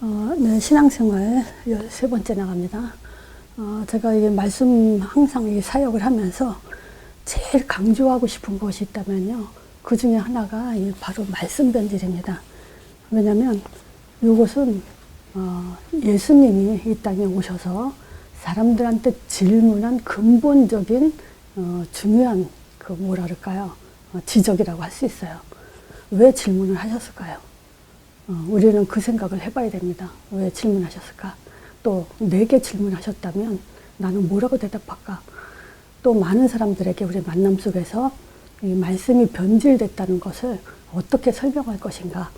네, 신앙생활 13번째 나갑니다. 제가 이 말씀 항상 이 사역을 하면서 제일 강조하고 싶은 것이 있다면요. 그 중에 하나가 바로 말씀 변질입니다. 왜냐면 이것은 예수님이 이 땅에 오셔서 사람들한테 질문한 근본적인 중요한 그 뭐라 그럴까요? 지적이라고 할 수 있어요. 왜 질문을 하셨을까요? 우리는 그 생각을 해봐야 됩니다. 왜 질문하셨을까? 또 내게 질문하셨다면 나는 뭐라고 대답할까? 또 많은 사람들에게 우리 만남 속에서 이 말씀이 변질됐다는 것을 어떻게 설명할 것인가?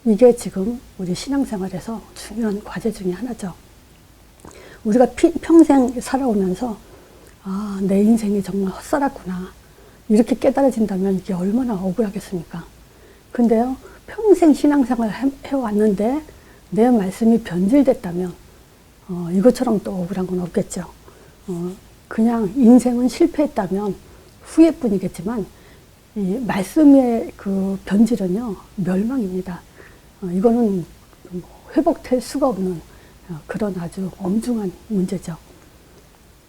이게 지금 우리 신앙생활에서 중요한 과제 중에 하나죠. 우리가 평생 살아오면서 내 인생이 정말 헛살았구나. 이렇게 깨달아진다면 이게 얼마나 억울하겠습니까? 근데요, 평생 신앙생활을 해왔는데 내 말씀이 변질됐다면 이것처럼 또 억울한 건 없겠죠. 그냥 인생은 실패했다면 후회뿐이겠지만 이 말씀의 그 변질은요, 멸망입니다. 이거는 회복될 수가 없는 그런 아주 엄중한 문제죠.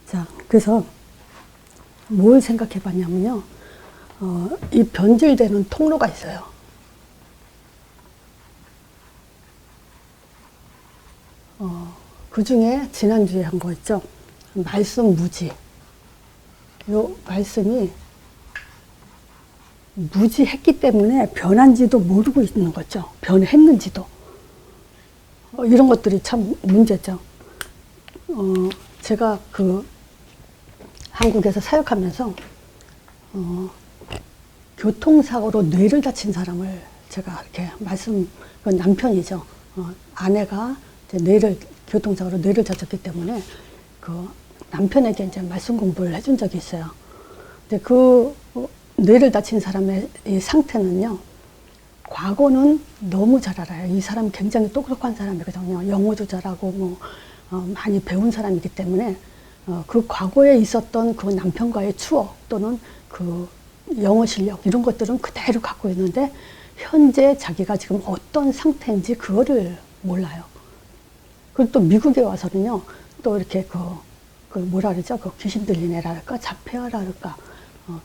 자, 그래서 뭘 생각해 봤냐면요, 이 변질되는 통로가 있어요. 그 중에 지난주에 한 거 있죠. 말씀 무지. 요 말씀이 무지했기 때문에 변한지도 모르고 있는 거죠. 변했는지도. 이런 것들이 참 문제죠. 제가 그 한국에서 사역하면서 교통사고로 뇌를 다친 사람을 제가 이렇게 그 남편이죠. 아내가 이제 교통사고로 뇌를 다쳤기 때문에 그 남편에게 이제 말씀 공부를 해준 적이 있어요. 근데 그 뇌를 다친 사람의 이 상태는요, 과거는 너무 잘 알아요. 이 사람 굉장히 똑똑한 사람이거든요. 영어도 잘하고 많이 배운 사람이기 때문에 그 과거에 있었던 그 남편과의 추억 또는 그 영어 실력 이런 것들은 그대로 갖고 있는데 현재 자기가 지금 어떤 상태인지 그거를 몰라요. 그리고 또 미국에 와서는요, 또 이렇게 그 뭐라 그러죠? 그 귀신 들린 애라 할까? 자폐아라 할까?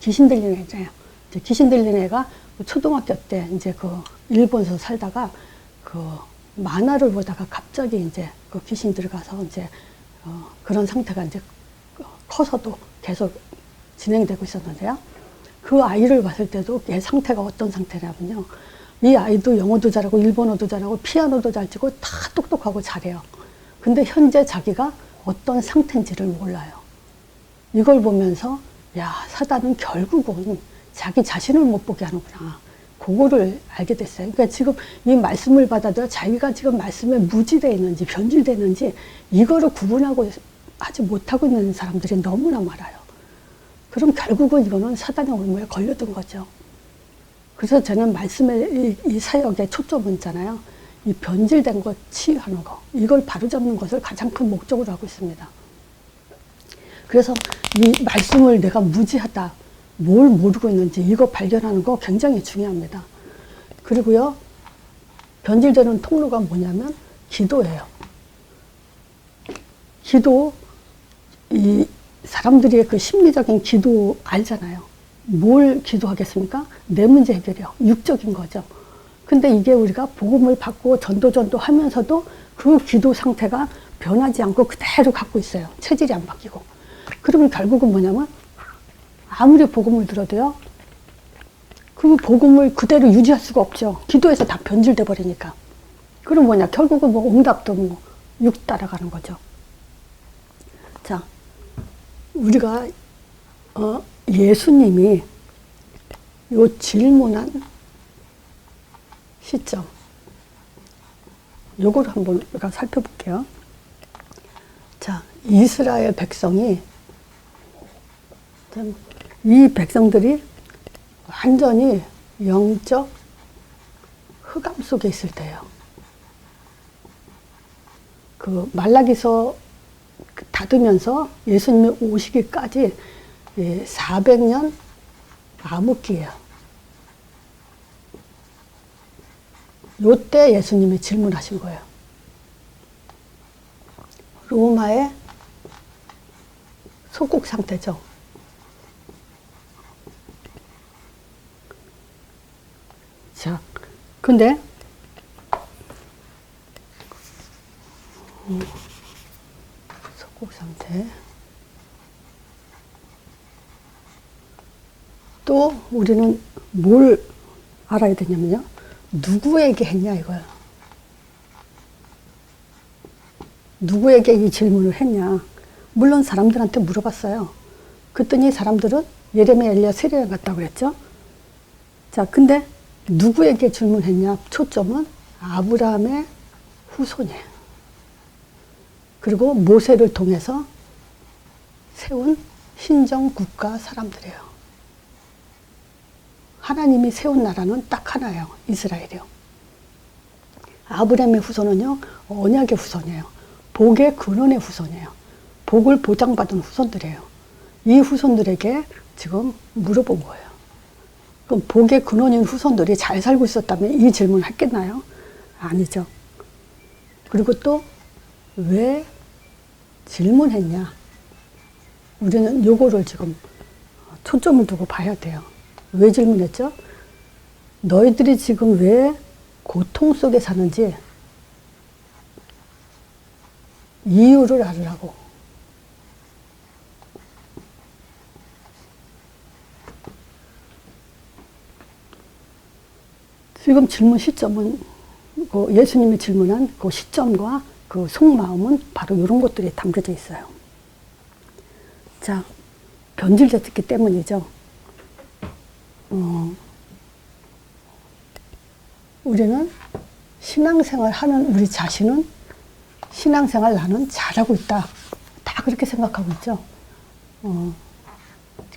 귀신 들린 애잖아요. 이제 귀신 들린 애가 초등학교 때 이제 그 일본에서 살다가 그 만화를 보다가 갑자기 이제 그 귀신 들어가서 이제 그런 상태가 이제 커서도 계속 진행되고 있었는데요. 그 아이를 봤을 때도 얘 상태가 어떤 상태냐면요. 이 아이도 영어도 잘하고 일본어도 잘하고 피아노도 잘 치고 다 똑똑하고 잘해요. 근데 현재 자기가 어떤 상태인지를 몰라요. 이걸 보면서 야, 사단은 결국은 자기 자신을 못 보게 하는구나. 그거를 알게 됐어요. 그러니까 지금 이 말씀을 받아도 자기가 지금 말씀에 무지되어 있는지 변질되어 있는지 이거를 구분하고 하지 못하고 있는 사람들이 너무나 많아요. 그럼 결국은 이거는 사단의 올무에 걸려든 거죠. 그래서 저는 말씀의 이 사역의 초점은 있잖아요. 이 변질된 것 치유하는 거, 이걸 바로잡는 것을 가장 큰 목적으로 하고 있습니다. 그래서 이 말씀을 내가 무지하다, 뭘 모르고 있는지 이거 발견하는 거 굉장히 중요합니다. 그리고요, 변질되는 통로가 뭐냐면 기도예요. 기도, 이 사람들이 그 심리적인 기도 알잖아요. 뭘 기도하겠습니까? 내 문제 해결이요. 육적인 거죠. 근데 이게 우리가 복음을 받고 전도 하면서도 그 기도 상태가 변하지 않고 그대로 갖고 있어요. 체질이 안 바뀌고. 그러면 결국은 뭐냐면 아무리 복음을 들어도요, 그 복음을 그대로 유지할 수가 없죠. 기도에서 다 변질돼 버리니까. 그럼 뭐냐? 결국은 응답도 육 따라가는 거죠. 자, 우리가 예수님이 요 질문한 시점, 요걸 한번 우리가 살펴볼게요. 자, 이스라엘 백성이, 이 백성들이 완전히 영적 흑암 속에 있을 때예요. 그 말라기서 닫으면서 예수님이 오시기까지 400년 암흑기예요. 요때 예수님이 질문하신 거예요. 로마의 속국 상태죠. 자, 근데 속국 상태. 또 우리는 뭘 알아야 되냐면요. 누구에게 했냐 이거예요. 누구에게 이 질문을 했냐. 물론 사람들한테 물어봤어요. 그랬더니 사람들은 예레미야, 엘리야, 세례를 갔다고 그랬죠. 자, 근데 누구에게 질문했냐. 초점은 아브라함의 후손이에요. 그리고 모세를 통해서 세운 신정국가 사람들이에요. 하나님이 세운 나라는 딱 하나예요. 이스라엘이요. 아브라함의 후손은요. 언약의 후손이에요. 복의 근원의 후손이에요. 복을 보장받은 후손들이에요. 이 후손들에게 지금 물어본 거예요. 그럼 복의 근원인 후손들이 잘 살고 있었다면 이 질문을 했겠나요? 아니죠. 그리고 또 왜 질문했냐? 우리는 요거를 지금 초점을 두고 봐야 돼요. 왜 질문했죠? 너희들이 지금 왜 고통 속에 사는지 이유를 알으라고. 지금 질문 시점은 예수님이 질문한 그 시점과 그 속마음은 바로 이런 것들이 담겨져 있어요. 자, 변질됐기 때문이죠. 우리는 신앙생활 하는 우리 자신은 신앙생활 나는 잘하고 있다. 다 그렇게 생각하고 있죠.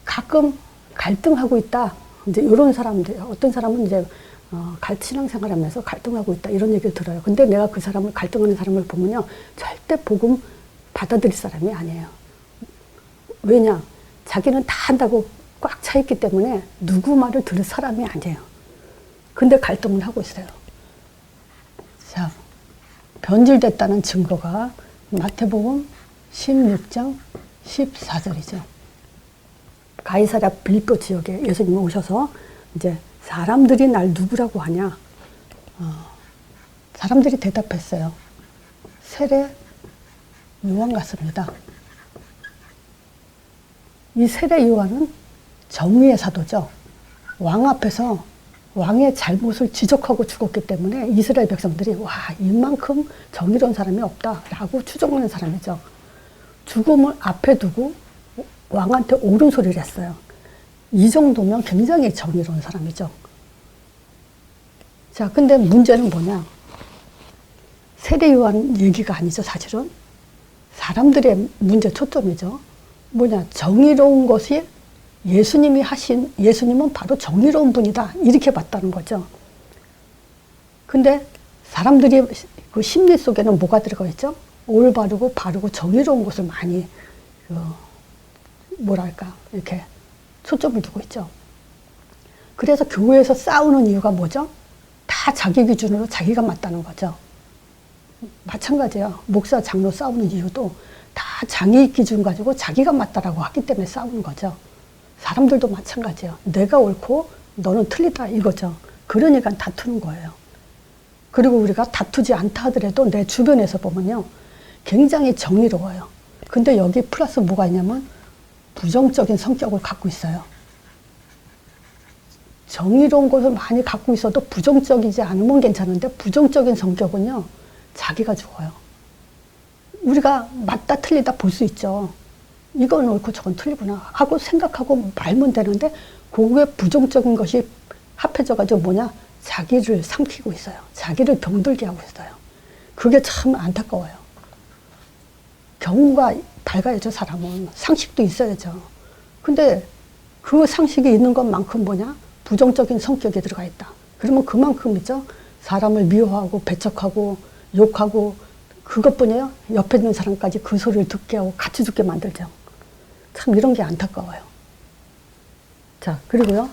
가끔 갈등하고 있다. 이제 이런 사람들, 어떤 사람은 이제 신앙생활 하면서 갈등하고 있다. 이런 얘기를 들어요. 근데 내가 그 사람을, 갈등하는 사람을 보면요. 절대 복음 받아들일 사람이 아니에요. 왜냐? 자기는 다 한다고 꽉 차 있기 때문에 누구 말을 들을 사람이 아니에요. 근데 갈등을 하고 있어요. 자, 변질됐다는 증거가 마태복음 16장 14절이죠. 가이사랴 빌립보 지역에 예수님이 오셔서 이제 사람들이 날 누구라고 하냐? 사람들이 대답했어요. 세례 요한 같습니다. 이 세례 요한은 정의의 사도죠. 왕 앞에서 왕의 잘못을 지적하고 죽었기 때문에 이스라엘 백성들이 와, 이만큼 정의로운 사람이 없다라고 추정하는 사람이죠. 죽음을 앞에 두고 왕한테 옳은 소리를 했어요. 이 정도면 굉장히 정의로운 사람이죠. 자, 근데 문제는 뭐냐? 세례 요한 얘기가 아니죠, 사실은. 사람들의 문제 초점이죠. 뭐냐? 정의로운 것이 예수님은 바로 정의로운 분이다. 이렇게 봤다는 거죠. 근데 사람들이 그 심리 속에는 뭐가 들어가 있죠? 올바르고 바르고 정의로운 것을 많이, 이렇게 초점을 두고 있죠. 그래서 교회에서 싸우는 이유가 뭐죠? 다 자기 기준으로 자기가 맞다는 거죠. 마찬가지예요. 목사, 장로 싸우는 이유도 다 자기 기준 가지고 자기가 맞다라고 하기 때문에 싸우는 거죠. 사람들도 마찬가지예요. 내가 옳고 너는 틀리다 이거죠. 그러니까 다투는 거예요. 그리고 우리가 다투지 않다 하더라도 내 주변에서 보면요. 굉장히 정의로워요. 근데 여기 플러스 뭐가 있냐면 부정적인 성격을 갖고 있어요. 정의로운 것을 많이 갖고 있어도 부정적이지 않으면 괜찮은데 부정적인 성격은요. 자기가 죽어요. 우리가 맞다 틀리다 볼 수 있죠. 이건 옳고 저건 틀리구나 하고 생각하고 말면 되는데 그거에 부정적인 것이 합해져가지고 뭐냐? 자기를 삼키고 있어요. 자기를 병들게 하고 있어요. 그게 참 안타까워요. 경우가 밝아야죠, 사람은. 상식도 있어야죠. 근데 그 상식이 있는 것만큼 뭐냐? 부정적인 성격이 들어가 있다. 그러면 그만큼이죠. 사람을 미워하고 배척하고 욕하고 그것뿐이에요. 옆에 있는 사람까지 그 소리를 듣게 하고 같이 죽게 만들죠. 참 이런 게 안타까워요. 자, 그리고요.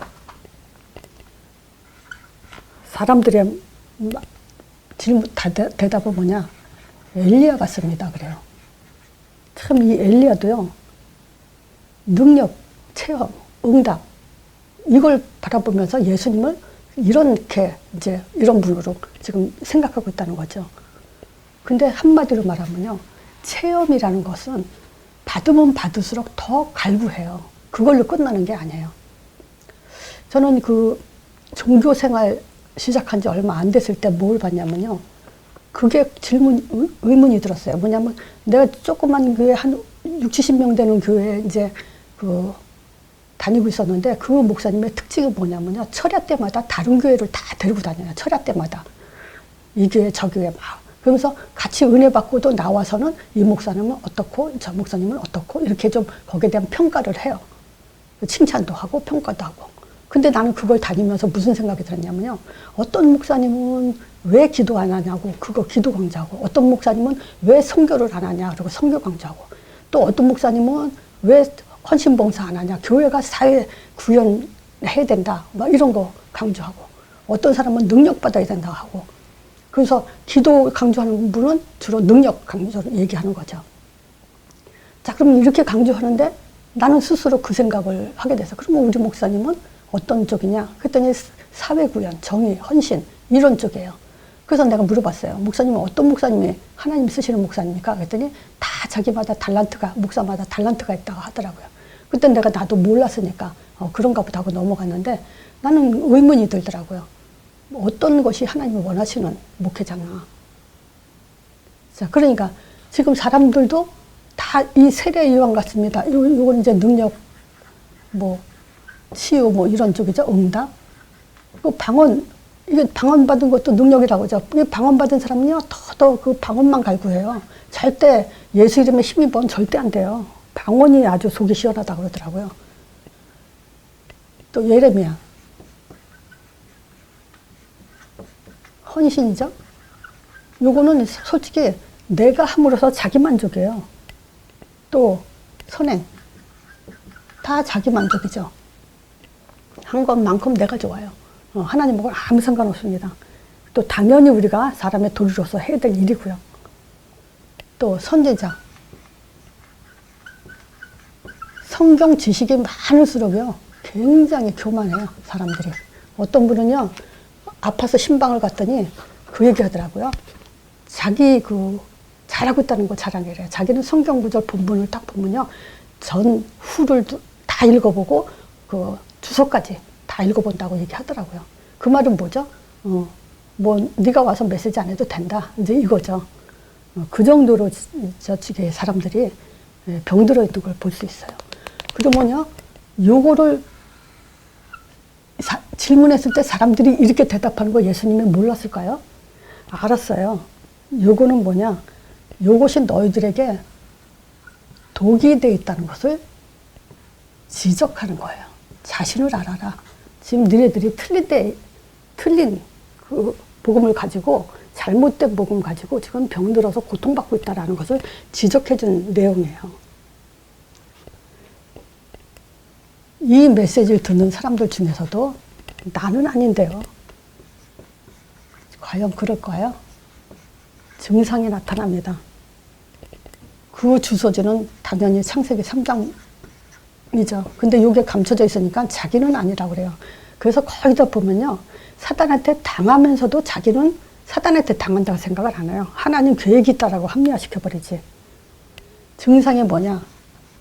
사람들의 대답은 뭐냐? 엘리야 같습니다. 그래요. 참 이 엘리야도요, 능력, 체험, 응답, 이걸 바라보면서 예수님을 이렇게 이제 이런 분으로 지금 생각하고 있다는 거죠. 근데 한마디로 말하면요, 체험이라는 것은 받으면 받을수록 더 갈구해요. 그걸로 끝나는 게 아니에요. 저는 그 종교 생활 시작한 지 얼마 안 됐을 때 뭘 봤냐면요, 그게 의문이 들었어요. 뭐냐면 내가 조그만 교회 한 60, 70명 되는 교회에 이제 그 다니고 있었는데, 그 목사님의 특징이 뭐냐면요, 철야 때마다 다른 교회를 다 데리고 다녀요. 철야 때마다 이 교회 저 교회 막 그러면서 같이 은혜 받고도 나와서는 이 목사님은 어떻고 저 목사님은 어떻고 이렇게 좀 거기에 대한 평가를 해요. 칭찬도 하고 평가도 하고. 근데 나는 그걸 다니면서 무슨 생각이 들었냐면요, 어떤 목사님은 왜 기도 안 하냐고, 그거 기도 강조하고, 어떤 목사님은 왜 선교를 안 하냐, 그리고 선교 강조하고, 또 어떤 목사님은 왜 헌신봉사 안 하냐, 교회가 사회 구현해야 된다, 막 이런 거 강조하고, 어떤 사람은 능력 받아야 된다 하고. 그래서 기도 강조하는 분은 주로 능력 강조를 얘기하는 거죠. 자, 그럼 이렇게 강조하는데 나는 스스로 그 생각을 하게 돼서, 그러면 우리 목사님은 어떤 쪽이냐? 그랬더니 사회구현, 정의, 헌신 이런 쪽이에요. 그래서 내가 물어봤어요. 목사님은 어떤 목사님이 하나님 쓰시는 목사님입니까? 그랬더니 다 자기마다 달란트가, 목사마다 달란트가 있다고 하더라고요. 그때 내가 나도 몰랐으니까 그런가 보다 하고 넘어갔는데, 나는 의문이 들더라고요. 어떤 것이 하나님이 원하시는 목회자나. 자, 그러니까 지금 사람들도 다 이 세례 요한 같습니다. 이건 이제 능력, 뭐 치유 뭐 이런 쪽이죠. 응답. 그 방언, 이게 방언 받은 것도 능력이라고 하죠. 방언 받은 사람은요, 더 그 방언만 갈구해요. 절대 예수 이름에 힘입으면 절대 안 돼요. 방언이 아주 속이 시원하다고 그러더라고요. 또 예레미야. 헌신이죠. 요거는 솔직히 내가 함으로써 자기 만족이에요. 또 선행. 다 자기 만족이죠. 한 것만큼 내가 좋아요. 하나님하고 아무 상관없습니다. 또 당연히 우리가 사람의 도리로서 해야 될 일이고요. 또 선지자. 성경 지식이 많을수록요, 굉장히 교만해요, 사람들이. 어떤 분은요, 아파서 신방을 갔더니 그 얘기 하더라고요. 자기 그 잘하고 있다는 거 자랑이래요. 자기는 성경 구절 본문을 딱 보면요, 전 후를 다 읽어보고 그 주소까지 다 읽어본다고 얘기하더라고요. 그 말은 뭐죠? 뭐 네가 와서 메시지 안 해도 된다, 이제 이거죠. 그 정도로 저쪽에 사람들이 병들어 있는 걸 볼 수 있어요. 그러면요, 요거를 질문했을 때 사람들이 이렇게 대답하는 거 예수님이 몰랐을까요? 알았어요. 요거는 뭐냐? 요것이 너희들에게 독이 되어 있다는 것을 지적하는 거예요. 자신을 알아라. 지금 너희들이 틀린 그 복음을 가지고, 잘못된 복음 가지고 지금 병들어서 고통받고 있다는 것을 지적해 준 내용이에요. 이 메시지를 듣는 사람들 중에서도 나는 아닌데요, 과연 그럴까요? 증상이 나타납니다. 그 주소지는 당연히 창세기 3장이죠. 근데 이게 감춰져 있으니까 자기는 아니라고 그래요. 그래서 거기다 보면요, 사단한테 당하면서도 자기는 사단한테 당한다고 생각을 안 해요. 하나님 계획이 있다라고 합리화시켜버리지. 증상이 뭐냐?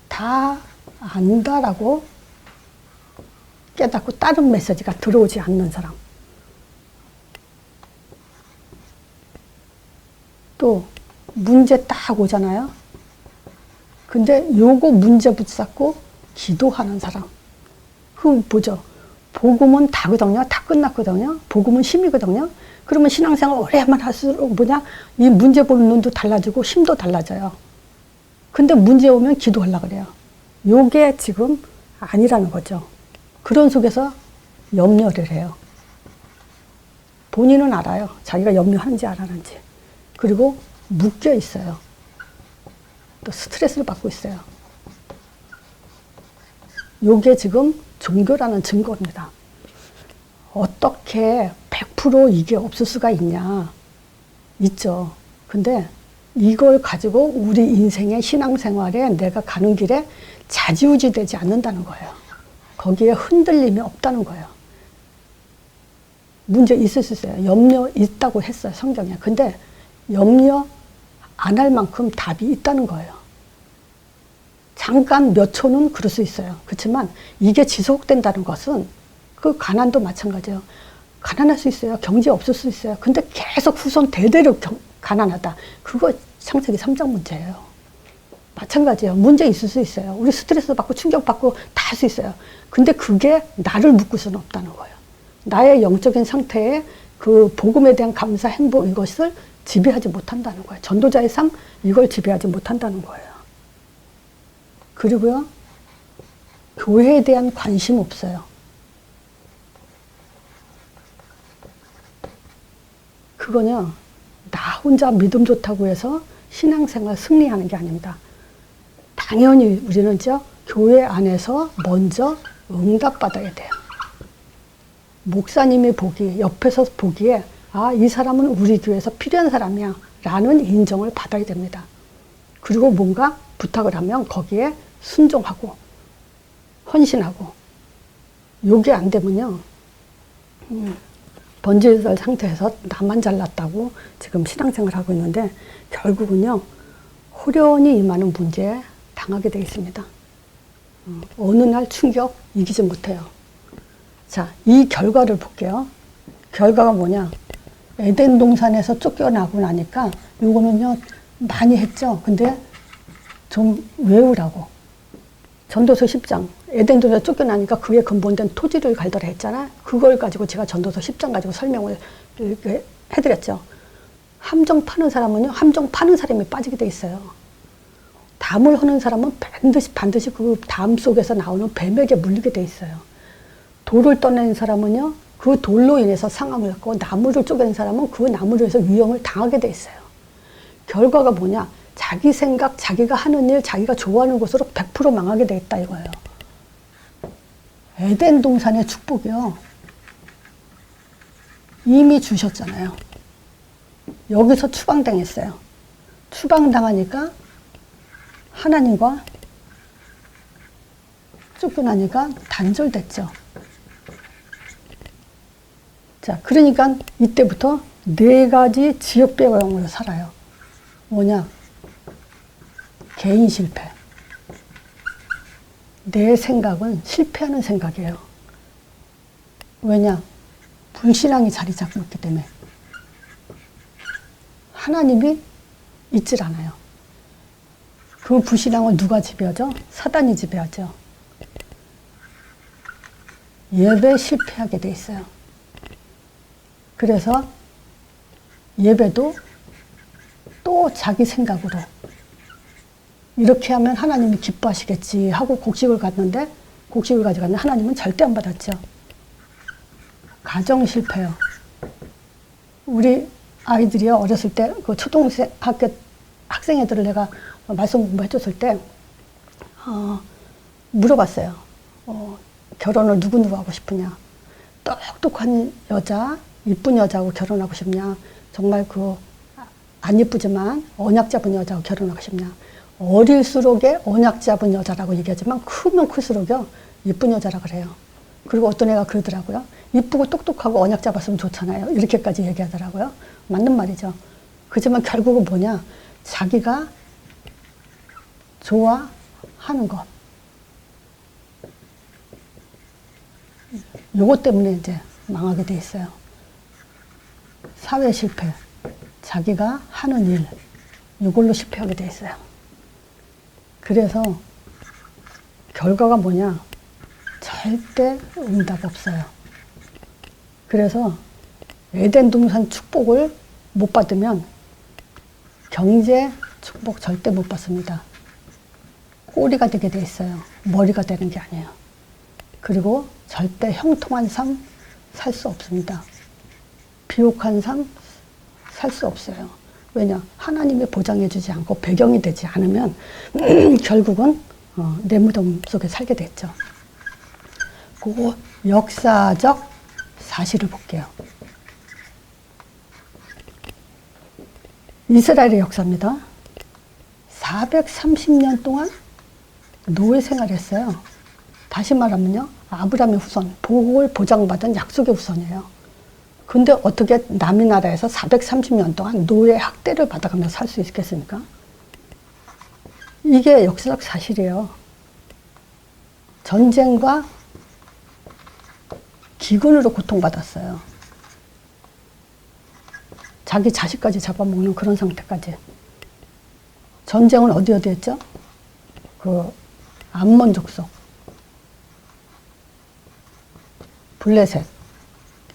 다 안다라고 깨닫고 다른 메시지가 들어오지 않는 사람. 또 문제 딱 오잖아요. 근데 요거 문제 붙잡고 기도하는 사람. 그 뭐죠? 복음은 다거든요. 다 끝났거든요. 복음은 힘이거든요. 그러면 신앙생활 오래만 할수록 뭐냐? 이 문제 보는 눈도 달라지고 힘도 달라져요. 근데 문제 오면 기도하려고 그래요. 요게 지금 아니라는 거죠. 그런 속에서 염려를 해요. 본인은 알아요. 자기가 염려하는지 안 하는지. 그리고 묶여 있어요. 또 스트레스를 받고 있어요. 요게 지금 종교라는 증거입니다. 어떻게 100% 이게 없을 수가 있냐? 있죠. 근데 이걸 가지고 우리 인생의 신앙생활에 내가 가는 길에 좌지우지 되지 않는다는 거예요. 거기에 흔들림이 없다는 거예요. 문제 있을 수 있어요. 염려 있다고 했어요, 성경에. 근데 염려 안 할 만큼 답이 있다는 거예요. 잠깐 몇 초는 그럴 수 있어요. 그렇지만 이게 지속된다는 것은 그 가난도 마찬가지예요. 가난할 수 있어요. 경제 없을 수 있어요. 근데 계속 후손 대대로 가난하다. 그거 창세기 3장 문제예요. 마찬가지예요. 문제 있을 수 있어요. 우리 스트레스 받고 충격받고 다 할 수 있어요. 근데 그게 나를 묶을 수는 없다는 거예요. 나의 영적인 상태에 그 복음에 대한 감사, 행복 이것을 지배하지 못한다는 거예요. 전도자의 삶 이걸 지배하지 못한다는 거예요. 그리고요. 교회에 대한 관심 없어요. 그거는요. 나 혼자 믿음 좋다고 해서 신앙생활 승리하는 게 아닙니다. 당연히 우리는 교회 안에서 먼저 응답받아야 돼요. 목사님이 보기에, 옆에서 보기에 아, 이 사람은 우리 교회에서 필요한 사람이야 라는 인정을 받아야 됩니다. 그리고 뭔가 부탁을 하면 거기에 순종하고 헌신하고 요게 안 되면요. 번지르 상태에서 나만 잘났다고 지금 신앙생활을 하고 있는데 결국은요. 호련히 임하는 문제에 당하게 되어 있습니다. 어느 날 충격 이기지 못해요. 자, 이 결과를 볼게요. 결과가 뭐냐. 에덴 동산에서 쫓겨나고 나니까 요거는요. 많이 했죠. 근데 좀 외우라고. 전도서 10장. 에덴 동산에서 쫓겨나니까 그게 근본된 토지를 갈더라 했잖아. 그걸 가지고 제가 전도서 10장 가지고 설명을 해드렸죠. 함정 파는 사람은요. 함정 파는 사람이 빠지게 돼 있어요. 담을 허는 사람은 반드시 그 담 속에서 나오는 뱀에게 물리게 돼 있어요. 돌을 떠내는 사람은요. 그 돌로 인해서 상함을 갖고 나무를 쪼개는 사람은 그 나무로 해서 위험을 당하게 돼 있어요. 결과가 뭐냐. 자기 생각, 자기가 하는 일, 자기가 좋아하는 곳으로 100% 망하게 돼 있다 이거예요. 에덴 동산의 축복이요. 이미 주셨잖아요. 여기서 추방당했어요. 추방당하니까 하나님과 쫓겨나니까 단절됐죠. 자, 그러니까 이때부터 4가지 지역배경으로 살아요. 뭐냐? 개인 실패. 내 생각은 실패하는 생각이에요. 왜냐? 불신앙이 자리 잡고 있기 때문에. 하나님이 있질 않아요. 그 불신앙을 누가 지배하죠? 사단이 지배하죠. 예배 실패하게 돼 있어요. 그래서 예배도 또 자기 생각으로 이렇게 하면 하나님이 기뻐하시겠지 하고 곡식을 가져갔는데 하나님은 절대 안 받았죠. 가정 실패요. 우리 아이들이요 어렸을 때 그 초등학생 학생 애들을 내가 말씀 공부해줬을 때 물어봤어요. 결혼을 누구 하고 싶으냐? 똑똑한 여자, 이쁜 여자하고 결혼하고 싶냐? 정말 안 이쁘지만 언약 잡은 여자하고 결혼하고 싶냐? 어릴수록에 언약 잡은 여자라고 얘기하지만 크면 클수록요 이쁜 여자라 그래요. 그리고 어떤 애가 그러더라고요. 이쁘고 똑똑하고 언약 잡았으면 좋잖아요. 이렇게까지 얘기하더라고요. 맞는 말이죠. 그렇지만 결국은 뭐냐? 자기가 좋아하는 것. 요것 때문에 이제 망하게 돼 있어요. 사회 실패. 자기가 하는 일. 요걸로 실패하게 돼 있어요. 그래서 결과가 뭐냐? 절대 응답 없어요. 그래서 에덴 동산 축복을 못 받으면 경제 축복 절대 못 받습니다. 꼬리가 되게 돼 있어요. 머리가 되는 게 아니에요. 그리고 절대 형통한 삶 살 수 없습니다. 비옥한 삶 살 수 없어요. 왜냐? 하나님이 보장해 주지 않고 배경이 되지 않으면 결국은 내 무덤 속에 살게 됐죠. 그거 역사적 사실을 볼게요. 이스라엘의 역사입니다. 430년 동안 노예 생활했어요. 다시 말하면요, 아브라함의 후손, 복을 보장받은 약속의 후손이에요. 근데 어떻게 남의 나라에서 430년 동안 노예 학대를 받아가며 살 수 있겠습니까? 이게 역사적 사실이에요. 전쟁과 기근으로 고통받았어요. 자기 자식까지 잡아먹는 그런 상태까지. 전쟁은 어디 했죠? 그 암몬 족속 블레셋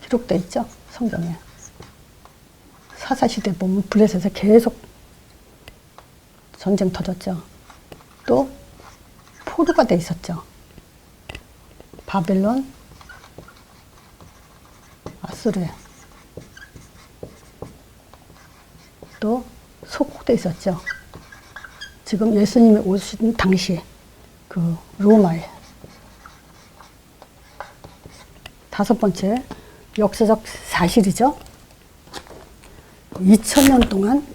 기록돼 있죠, 성경에. 사사시대 보면 블레셋에 계속 전쟁 터졌죠. 또 포로가 돼 있었죠. 바벨론, 아수르에. 또 속국돼 있었죠. 지금 예수님이 오신 당시 그 로마에. 다섯 번째 역사적 사실이죠. 2000년 동안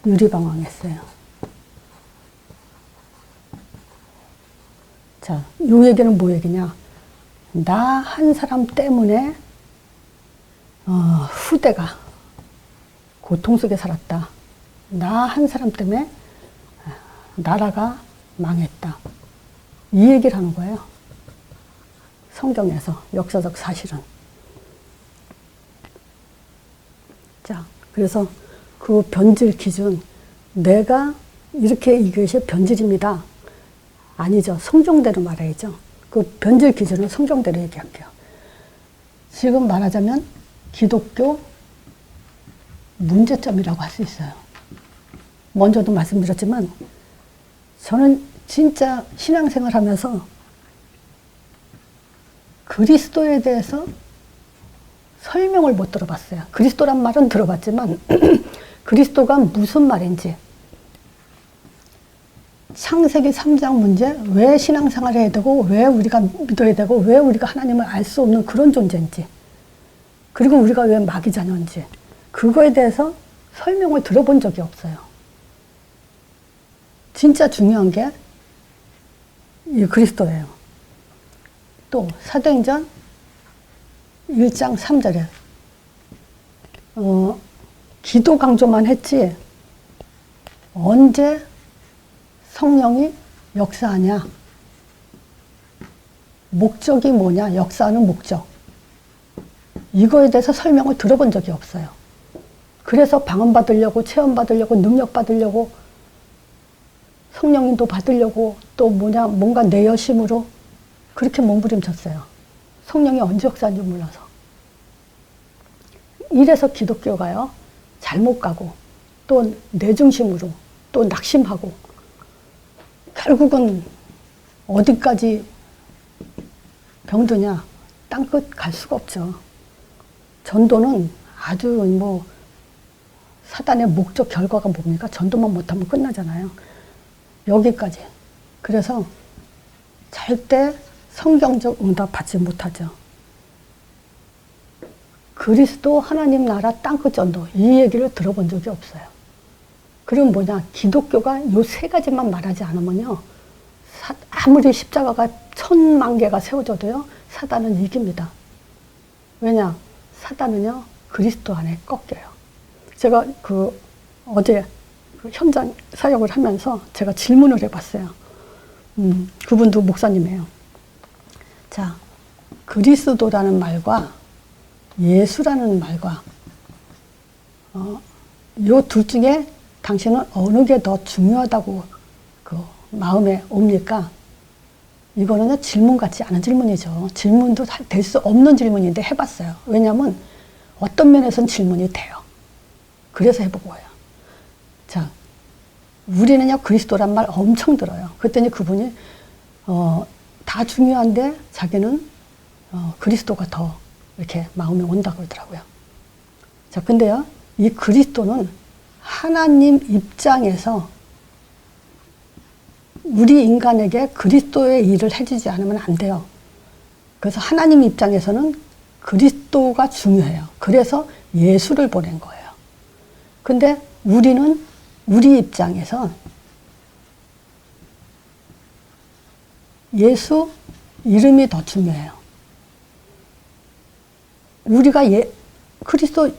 유리방황했어요. 자, 이 얘기는 뭐 얘기냐? 나 한 사람 때문에 후대가 고통 속에 살았다. 나 한 사람 때문에 나라가 망했다. 이 얘기를 하는 거예요. 성경에서 역사적 사실은. 자, 그래서 그 변질 기준, 내가 이렇게 이것이 변질입니다. 아니죠. 성경대로 말해야죠. 그 변질 기준은 성경대로 얘기할게요. 지금 말하자면 기독교 문제점이라고 할 수 있어요. 먼저도 말씀드렸지만 저는 진짜 신앙생활 하면서 그리스도에 대해서 설명을 못 들어봤어요. 그리스도란 말은 들어봤지만 그리스도가 무슨 말인지, 창세기 3장 문제, 왜 신앙생활을 해야 되고, 왜 우리가 믿어야 되고, 왜 우리가 하나님을 알 수 없는 그런 존재인지, 그리고 우리가 왜 마귀 자녀인지, 그거에 대해서 설명을 들어본 적이 없어요. 진짜 중요한 게 이 그리스도예요. 또 사도행전 1장 3절에 기도 강조만 했지 언제 성령이 역사하냐, 목적이 뭐냐, 역사하는 목적, 이거에 대해서 설명을 들어본 적이 없어요. 그래서 방언받으려고, 체험받으려고, 능력받으려고, 성령님도 받으려고, 또 뭔가 내 여심으로 그렇게 몸부림쳤어요. 성령이 언제 역사하는지 몰라서. 이래서 기독교가요, 잘못 가고, 또 내 중심으로, 또 낙심하고, 결국은 어디까지 병드냐, 땅끝 갈 수가 없죠. 전도는 아주 사단의 목적 결과가 뭡니까? 전도만 못하면 끝나잖아요. 여기까지. 그래서 절대 성경적 응답 받지 못하죠. 그리스도 하나님 나라 땅끝 전도, 이 얘기를 들어본 적이 없어요. 그럼 뭐냐, 기독교가 요 세 가지만 말하지 않으면요, 아무리 십자가가 1000만 개가 세워져도요, 사단은 이깁니다. 왜냐, 사단은요, 그리스도 안에 꺾여요. 제가 어제 현장 사역을 하면서 제가 질문을 해봤어요. 그분도 목사님이에요. 자, 그리스도라는 말과 예수라는 말과 요 둘 중에 당신은 어느 게 더 중요하다고 마음에 옵니까? 이거는 질문 같지 않은 질문이죠. 질문도 될 수 없는 질문인데 해봤어요. 왜냐하면 어떤 면에서는 질문이 돼요. 그래서 해본 거예요. 자, 우리는요, 그리스도란 말 엄청 들어요. 그랬더니 그분이 다 중요한데 자기는 그리스도가 더 이렇게 마음에 온다고 그러더라고요. 자, 근데요, 이 그리스도는 하나님 입장에서 우리 인간에게 그리스도의 일을 해주지 않으면 안 돼요. 그래서 하나님 입장에서는 그리스도가 중요해요. 그래서 예수를 보낸 거예요. 근데 우리는 우리 입장에서 예수 이름이 더 중요해요. 우리가 그리스도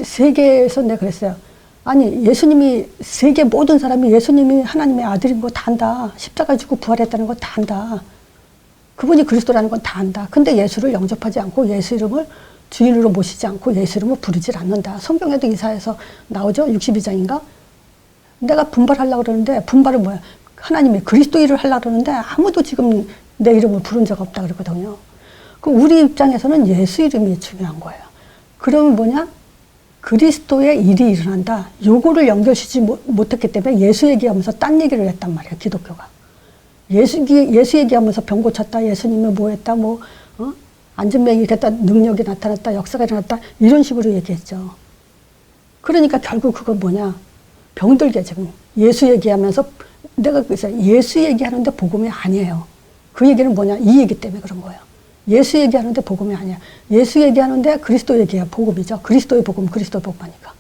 세계에서 내가 그랬어요. 아니 예수님이 세계 모든 사람이 예수님이 하나님의 아들인 거 다 안다. 십자가 지고 부활했다는 거 다 안다. 그분이 그리스도라는 건 다 안다. 근데 예수를 영접하지 않고 예수 이름을 주인으로 모시지 않고 예수 이름을 부르질 않는다. 성경에도 이사야서 나오죠. 62장인가? 내가 분발하려고 그러는데 분발은 뭐야? 하나님이 그리스도 일을 하려고 그러는데 아무도 지금 내 이름을 부른 적 없다 그러거든요. 그럼 우리 입장에서는 예수 이름이 중요한 거예요. 그러면 뭐냐? 그리스도의 일이 일어난다. 요거를 연결시키지 못했기 때문에 예수 얘기하면서 딴 얘기를 했단 말이에요. 기독교가. 예수 얘기하면서 병 고쳤다. 예수님이 뭐 했다. 안전병이 됐다. 능력이 나타났다. 역사가 일어났다. 이런 식으로 얘기했죠. 그러니까 결국 그건 뭐냐? 병들게 지금 예수 얘기하면서 내가 그래서 예수 얘기하는데 복음이 아니에요. 그 얘기는 뭐냐? 이 얘기 때문에 그런 거예요. 예수 얘기하는데 복음이 아니야. 예수 얘기하는데 그리스도 얘기야. 복음이죠. 그리스도의 복음, 그리스도의 복음하니까.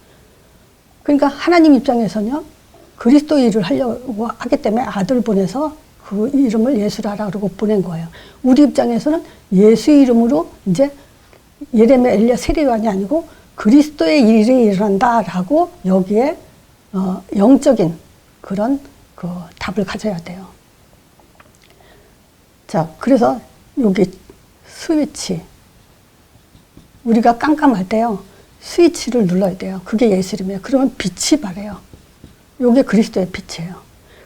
그러니까 하나님 입장에서는요. 그리스도 일을 하려고 하기 때문에 아들 보내서 그 이름을 예수라라 그러고 보낸 거예요. 우리 입장에서는 예수 이름으로 이제 예레미야, 엘리야, 세례요한이 아니고 그리스도의 일이 일어난다라고 여기에 영적인 그런 그 답을 가져야 돼요. 자, 그래서 여기 스위치. 우리가 깜깜할 때요. 스위치를 눌러야 돼요. 그게 예수 이름이에요. 그러면 빛이 바래요. 이게 그리스도의 빛이에요.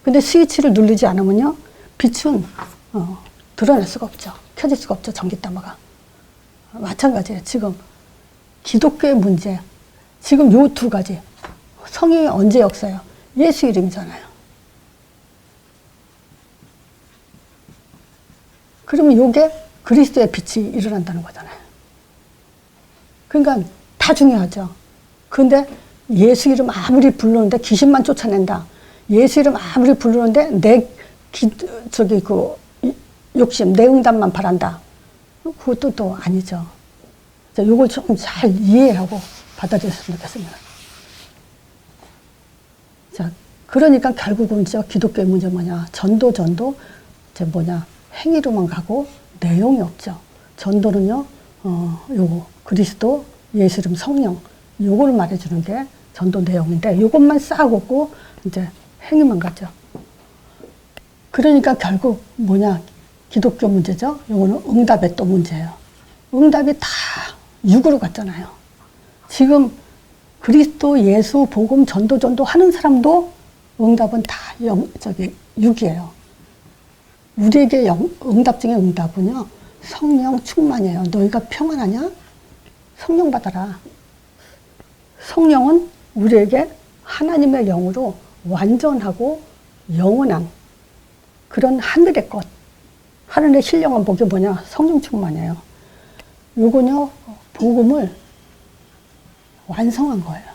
근데 스위치를 누르지 않으면요. 빛은 드러낼 수가 없죠. 켜질 수가 없죠. 전기담화가. 마찬가지예요. 지금 기독교의 문제. 지금 요 두 가지. 성이 언제 역사예요? 예수 이름이잖아요. 그러면 요게 그리스도의 빛이 일어난다는 거잖아요. 그러니까 다 중요하죠. 근데 예수 이름 아무리 부르는데 귀신만 쫓아낸다. 예수 이름 아무리 부르는데 내 욕심, 내 응답만 바란다. 그것도 또 아니죠. 자, 요걸 좀 잘 이해하고 받아들였으면 좋겠습니다. 자, 그러니까 결국은 기독교의 문제 뭐냐. 전도, 행위로만 가고 내용이 없죠. 전도는요, 요거, 그리스도, 예수 이름, 성령, 요거를 말해주는 게 전도 내용인데, 요것만 쌓아놓고 이제 행위만 가죠. 그러니까 결국 뭐냐, 기독교 문제죠. 요거는 응답의 또 문제예요. 응답이 다 육으로 갔잖아요. 지금 그리스도, 예수, 복음, 전도 하는 사람도 응답은 다 육이에요. 우리에게 응답 중에 응답은요, 성령 충만이에요. 너희가 평안하냐? 성령 받아라. 성령은 우리에게 하나님의 영으로 완전하고 영원한 그런 하늘의 것, 하늘의 신령한 복이 뭐냐? 성령 충만이에요. 요거는요, 복음을 완성한 거예요.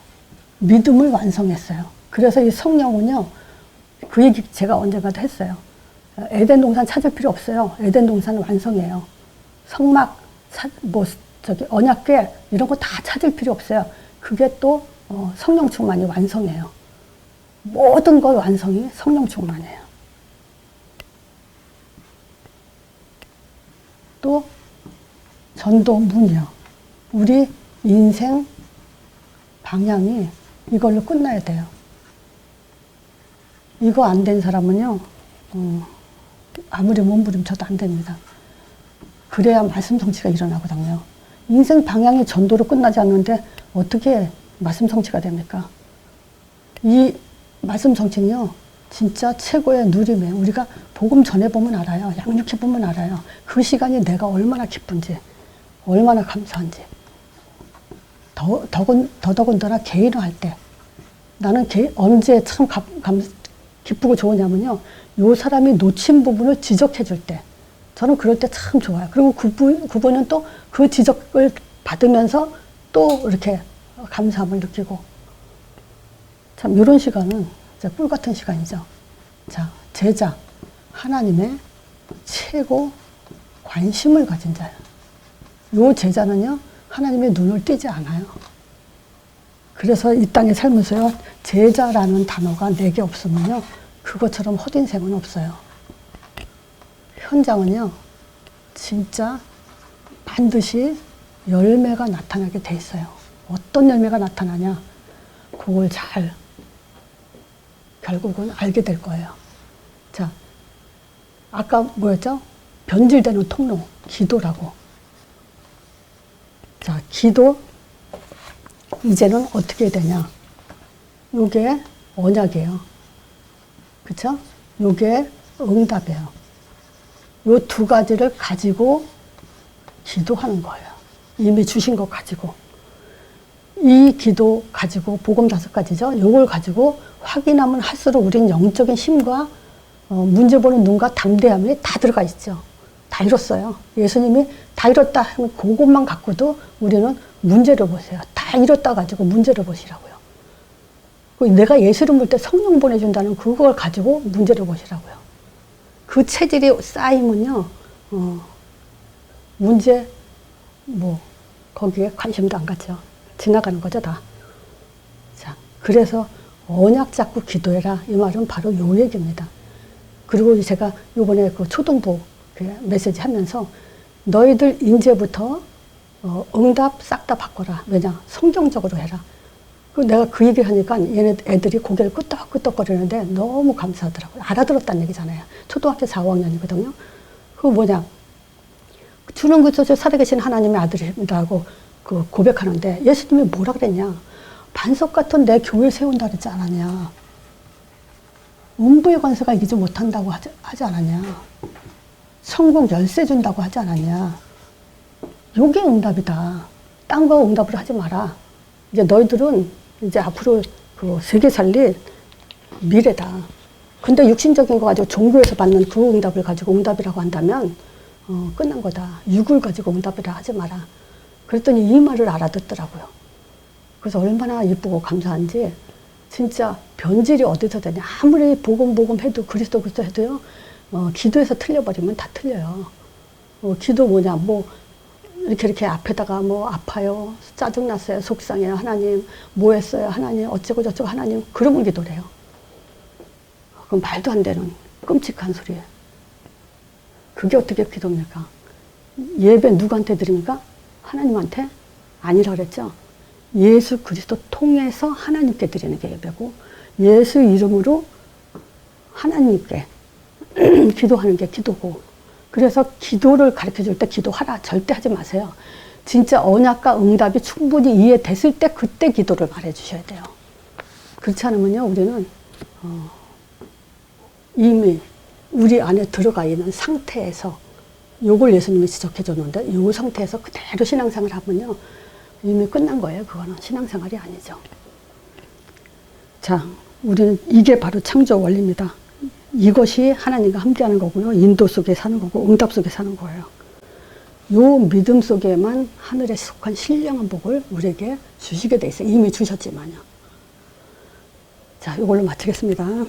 믿음을 완성했어요. 그래서 이 성령은요, 그 얘기 제가 언젠가도 했어요. 에덴 동산 찾을 필요 없어요. 에덴 동산은 완성이에요. 성막, 언약궤 이런 거 다 찾을 필요 없어요. 그게 또 성령 충만이 완성이에요. 모든 걸 완성이 성령 충만이에요. 또 전도문이요. 우리 인생 방향이 이걸로 끝나야 돼요. 이거 안 된 사람은요. 아무리 몸부림쳐도 안 됩니다. 그래야 말씀 성취가 일어나거든요. 인생 방향이 전도로 끝나지 않는데 어떻게 말씀 성취가 됩니까? 이 말씀 성취는요. 진짜 최고의 누림이에요. 우리가 복음 전해보면 알아요. 양육해보면 알아요. 그 시간이 내가 얼마나 기쁜지, 얼마나 감사한지. 더더군다나 개인화 할 때. 나는 언제 참 기쁘고 좋으냐면요. 요 사람이 놓친 부분을 지적해 줄 때. 저는 그럴 때 참 좋아요. 그리고 그분은 또 그 지적을 받으면서 또 이렇게 감사함을 느끼고. 참, 이런 시간은 진짜 꿀 같은 시간이죠. 자, 제자. 하나님의 최고 관심을 가진 자예요. 요 제자는요, 하나님의 눈을 띄지 않아요. 그래서 이 땅에 살면서요, 제자라는 단어가 내게 없으면요, 그것처럼 헛인생은 없어요. 현장은요, 진짜 반드시 열매가 나타나게 돼 있어요. 어떤 열매가 나타나냐, 그걸 잘 결국은 알게 될 거예요. 자, 아까 뭐였죠? 변질되는 통로, 기도라고. 자, 기도, 이제는 어떻게 되냐. 요게 언약이에요. 그쵸? 요게 응답이에요. 요 두 가지를 가지고 기도하는 거예요. 이미 주신 거 가지고. 이 기도 가지고, 복음 5가지죠? 요걸 가지고 확인하면 할수록 우리는 영적인 힘과 문제 보는 눈과 담대함이 다 들어가 있죠. 다 이뤘어요. 예수님이 다 이뤘다 하면 그것만 갖고도 우리는 문제를 보세요. 다 이뤘다 가지고 문제를 보시라고요. 내가 예수를 볼 때 성령 보내준다는 그걸 가지고 문제를 보시라고요. 그 체질이 쌓이면요, 문제, 거기에 관심도 안 갖죠. 지나가는 거죠, 다. 자, 그래서 언약 잡고 기도해라. 이 말은 바로 요 얘기입니다. 그리고 제가 요번에 그 초등부 메시지 하면서 너희들 이제부터 응답 싹 다 바꿔라. 왜냐? 성경적으로 해라. 내가 그 얘기 하니까 얘네 애들이 고개를 끄덕끄덕거리는데 너무 감사하더라고요. 알아들었다는 얘기잖아요. 초등학교 4, 5학년이거든요. 그거 뭐냐? 주는 그리스도 살아계신 하나님의 아들입니다고 그 고백하는데 예수님이 뭐라 그랬냐? 반석 같은 내 교회 세운다 그랬지 않았냐? 음부의 권세가 이기지 못한다고 하지 않았냐? 천국 열쇠 준다고 하지 않았냐? 요게 응답이다. 딴 거 응답으로 하지 마라. 이제 너희들은 이제 앞으로 그 세계 살릴 미래다. 근데 육신적인 거 가지고 종교에서 받는 그 응답을 가지고 응답이라고 한다면 끝난 거다. 육을 가지고 응답이라 하지 마라. 그랬더니 이 말을 알아듣더라고요. 그래서 얼마나 이쁘고 감사한지 진짜 변질이 어디서 되냐. 아무리 복음 해도 그리스도 해도요. 기도에서 틀려버리면 다 틀려요. 기도 뭐냐, 이렇게 앞에다가 아파요, 짜증났어요, 속상해요, 하나님, 뭐 했어요, 하나님, 어쩌고 저쩌고 하나님, 그러면 기도래요. 그건 말도 안 되는 끔찍한 소리예요. 그게 어떻게 기도입니까? 예배 누구한테 드립니까? 하나님한테? 아니라 그랬죠. 예수 그리스도 통해서 하나님께 드리는 게 예배고, 예수 이름으로 하나님께 기도하는 게 기도고, 그래서 기도를 가르쳐 줄 때 기도하라 절대 하지 마세요. 진짜 언약과 응답이 충분히 이해됐을 때 그때 기도를 말해 주셔야 돼요. 그렇지 않으면요, 우리는 이미 우리 안에 들어가 있는 상태에서, 요걸 예수님이 지적해 줬는데 요 상태에서 그대로 신앙생활 하면요 이미 끝난 거예요. 그거는 신앙생활이 아니죠. 자, 우리는 이게 바로 창조 원리입니다. 이것이 하나님과 함께하는 거고요. 인도 속에 사는 거고 응답 속에 사는 거예요. 요 믿음 속에만 하늘에 속한 신령한 복을 우리에게 주시게 돼 있어요. 이미 주셨지만요. 자, 이걸로 마치겠습니다.